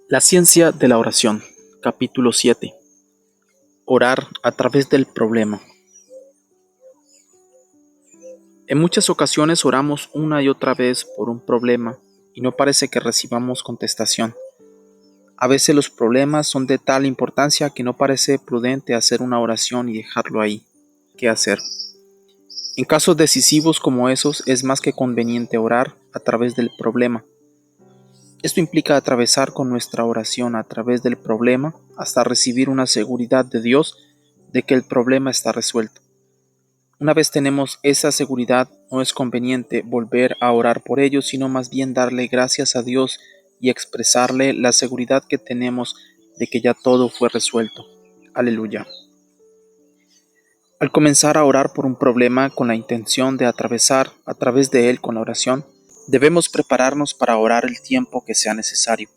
La ciencia de la oración, capítulo 7. Orar a través del problema. En muchas ocasiones oramos una y otra vez por un problema y no parece que recibamos contestación. A veces los problemas son de tal importancia que no parece prudente hacer una oración y dejarlo ahí. ¿Qué hacer? En casos decisivos como esos es más que conveniente orar a través del problema. Esto implica atravesar con nuestra oración a través del problema hasta recibir una seguridad de Dios de que el problema está resuelto. Una vez tenemos esa seguridad, no es conveniente volver a orar por ello, sino más bien darle gracias a Dios y expresarle la seguridad que tenemos de que ya todo fue resuelto. Aleluya. Al comenzar a orar por un problema con la intención de atravesar a través de él con la oración, debemos prepararnos para orar el tiempo que sea necesario.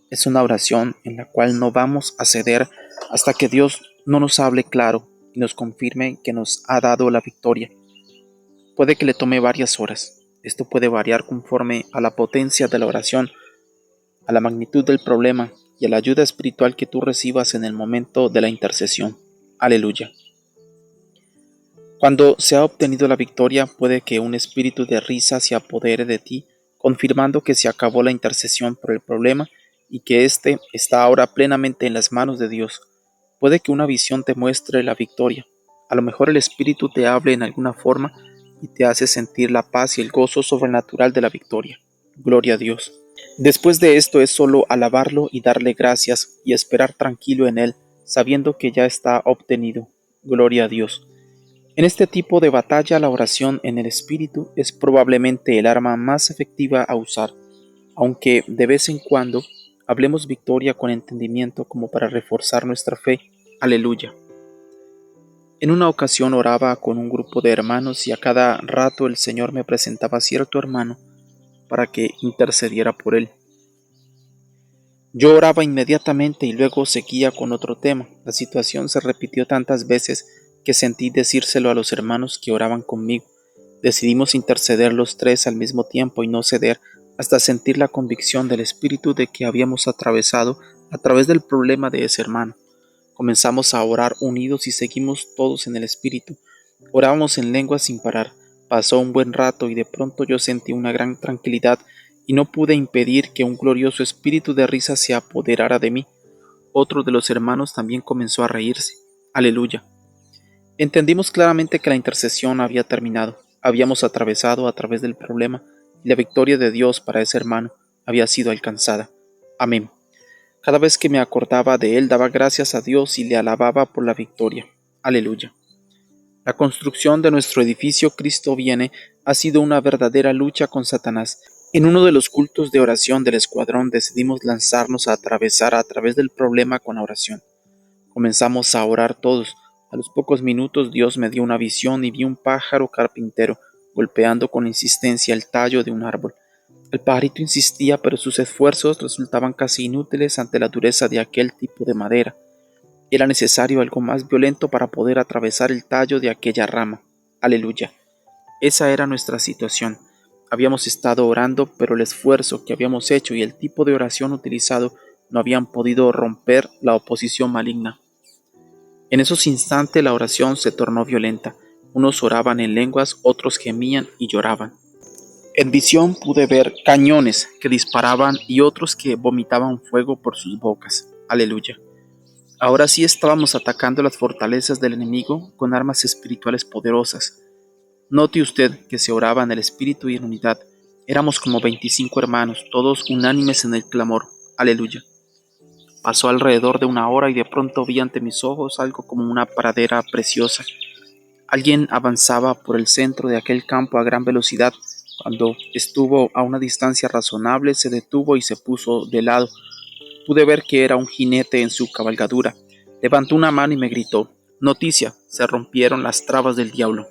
Es una oración en la cual no vamos a ceder hasta que Dios no nos hable claro y nos confirme que nos ha dado la victoria. Puede que le tome varias horas. Esto puede variar conforme a la potencia de la oración, a la magnitud del problema y a la ayuda espiritual que tú recibas en el momento de la intercesión. Aleluya. Cuando se ha obtenido la victoria, puede que un espíritu de risa se apodere de ti, confirmando que se acabó la intercesión por el problema y que éste está ahora plenamente en las manos de Dios. Puede que una visión te muestre la victoria. A lo mejor el espíritu te hable en alguna forma y te hace sentir la paz y el gozo sobrenatural de la victoria. Gloria a Dios. Después de esto es solo alabarlo y darle gracias y esperar tranquilo en él, sabiendo que ya está obtenido. Gloria a Dios. En este tipo de batalla, la oración en el Espíritu es probablemente el arma más efectiva a usar, aunque de vez en cuando hablemos victoria con entendimiento como para reforzar nuestra fe. Aleluya. En una ocasión oraba con un grupo de hermanos y a cada rato el Señor me presentaba a cierto hermano para que intercediera por él. Yo oraba inmediatamente y luego seguía con otro tema. La situación se repitió tantas veces que sentí decírselo a los hermanos que oraban conmigo. Decidimos interceder los tres al mismo tiempo y no ceder hasta sentir la convicción del Espíritu de que habíamos atravesado a través del problema de ese hermano. Comenzamos a orar unidos y seguimos todos en el Espíritu. Orábamos en lenguas sin parar. Pasó un buen rato y de pronto yo sentí una gran tranquilidad y no pude impedir que un glorioso espíritu de risa se apoderara de mí. Otro de los hermanos también comenzó a reírse. Aleluya. Entendimos claramente que la intercesión había terminado. Habíamos atravesado a través del problema y la victoria de Dios para ese hermano había sido alcanzada. Amén. Cada vez que me acordaba de él daba gracias a Dios y le alababa por la victoria. Aleluya. La construcción de nuestro edificio Cristo viene ha sido una verdadera lucha con Satanás. En uno de los cultos de oración del escuadrón decidimos lanzarnos a atravesar a través del problema con la oración. Comenzamos a orar todos. A los pocos minutos Dios me dio una visión y vi un pájaro carpintero golpeando con insistencia el tallo de un árbol. El pajarito insistía, pero sus esfuerzos resultaban casi inútiles ante la dureza de aquel tipo de madera. Era necesario algo más violento para poder atravesar el tallo de aquella rama. Aleluya. Esa era nuestra situación. Habíamos estado orando, pero el esfuerzo que habíamos hecho y el tipo de oración utilizado no habían podido romper la oposición maligna. En esos instantes la oración se tornó violenta. Unos oraban en lenguas, otros gemían y lloraban. En visión pude ver cañones que disparaban y otros que vomitaban fuego por sus bocas. Aleluya. Ahora sí estábamos atacando las fortalezas del enemigo con armas espirituales poderosas. Note usted que se oraba en el espíritu y en unidad. Éramos como 25 hermanos, todos unánimes en el clamor. Aleluya. Pasó alrededor de una hora y de pronto vi ante mis ojos algo como una pradera preciosa. Alguien avanzaba por el centro de aquel campo a gran velocidad. Cuando estuvo a una distancia razonable, se detuvo y se puso de lado. Pude ver que era un jinete en su cabalgadura. Levantó una mano y me gritó: «Noticia, se rompieron las trabas del diablo».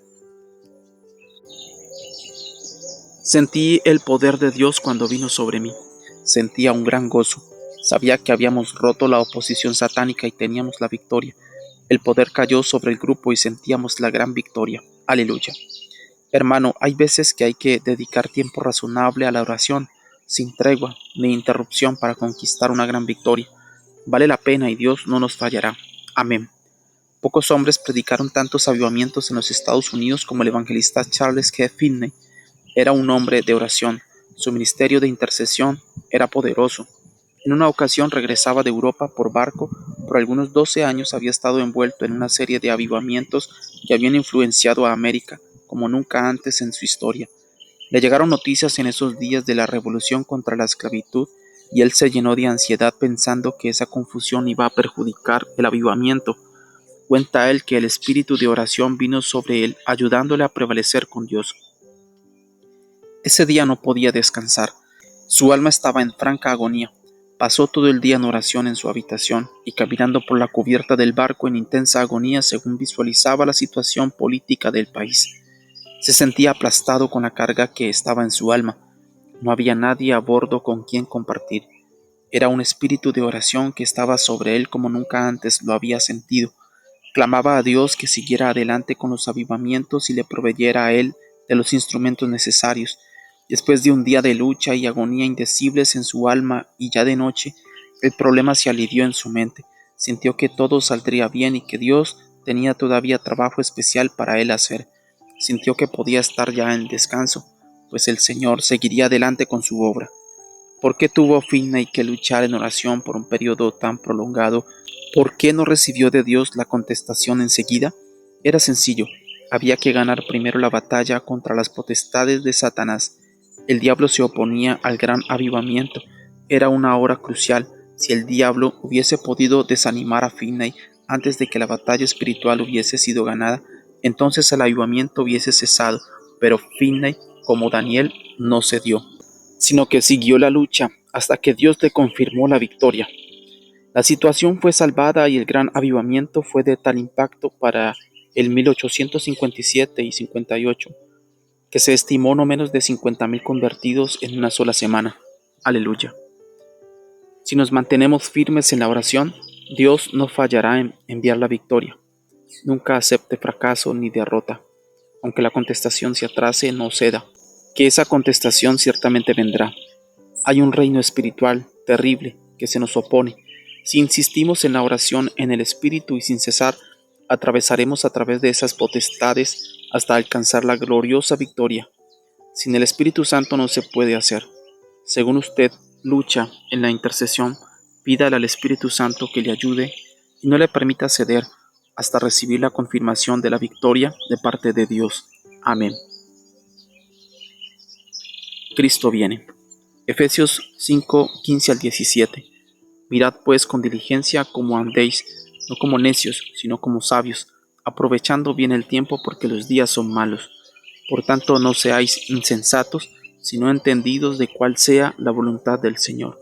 Sentí el poder de Dios cuando vino sobre mí. Sentía un gran gozo. Sabía que habíamos roto la oposición satánica y teníamos la victoria. El poder cayó sobre el grupo y sentíamos la gran victoria. Aleluya. Hermano, hay veces que hay que dedicar tiempo razonable a la oración. sin tregua ni interrupción para conquistar una gran victoria. Vale la pena y Dios no nos fallará. Amén. Pocos hombres predicaron tantos avivamientos en los Estados Unidos como el evangelista Charles G. Finney. Era un hombre de oración. Su ministerio de intercesión era poderoso. En una ocasión regresaba de Europa por barco. Por algunos 12 años había estado envuelto en una serie de avivamientos que habían influenciado a América como nunca antes en su historia. Le llegaron noticias en esos días de la revolución contra la esclavitud y él se llenó de ansiedad pensando que esa confusión iba a perjudicar el avivamiento. Cuenta él que el espíritu de oración vino sobre él ayudándole a prevalecer con Dios. Ese día no podía descansar. Su alma estaba en franca agonía. Pasó todo el día en oración en su habitación y caminando por la cubierta del barco en intensa agonía según visualizaba la situación política del país. Se sentía aplastado con la carga que estaba en su alma. No había nadie a bordo con quien compartir. Era un espíritu de oración que estaba sobre él como nunca antes lo había sentido. Clamaba a Dios que siguiera adelante con los avivamientos y le proveyera a él de los instrumentos necesarios. Después de un día de lucha y agonía indecibles en su alma y ya de noche, el problema se alivió en su mente. Sintió que todo saldría bien y que Dios tenía todavía trabajo especial para él hacer. Sintió que podía estar ya en descanso, pues el Señor seguiría adelante con su obra. ¿Por qué tuvo Finney que luchar en oración por un periodo tan prolongado? ¿Por qué no recibió de Dios la contestación enseguida? Era sencillo, había que ganar primero la batalla contra las potestades de Satanás. El diablo se oponía al gran avivamiento. Era una hora crucial. Si el diablo hubiese podido desanimar a Finney antes de que la batalla espiritual hubiese sido ganada, entonces el avivamiento hubiese cesado, pero Finney, como Daniel, no cedió, sino que siguió la lucha hasta que Dios le confirmó la victoria. La situación fue salvada y el gran avivamiento fue de tal impacto para el 1857 y 58, que se estimó no menos de 50,000 convertidos en una sola semana. Aleluya. Si nos mantenemos firmes en la oración, Dios no fallará en enviar la victoria. Nunca acepte fracaso ni derrota. Aunque la contestación se atrase, no ceda, que esa contestación ciertamente vendrá. Hay un reino espiritual terrible que se nos opone. Si insistimos en la oración en el Espíritu y sin cesar, atravesaremos a través de esas potestades hasta alcanzar la gloriosa victoria. Sin el Espíritu Santo no se puede hacer. Según usted lucha en la intercesión, pídale al Espíritu Santo que le ayude y no le permita ceder hasta recibir la confirmación de la victoria de parte de Dios. Amén. Cristo viene. Efesios 5, 15 al 17. Mirad pues con diligencia cómo andéis, no como necios, sino como sabios, aprovechando bien el tiempo porque los días son malos. Por tanto, no seáis insensatos, sino entendidos de cuál sea la voluntad del Señor.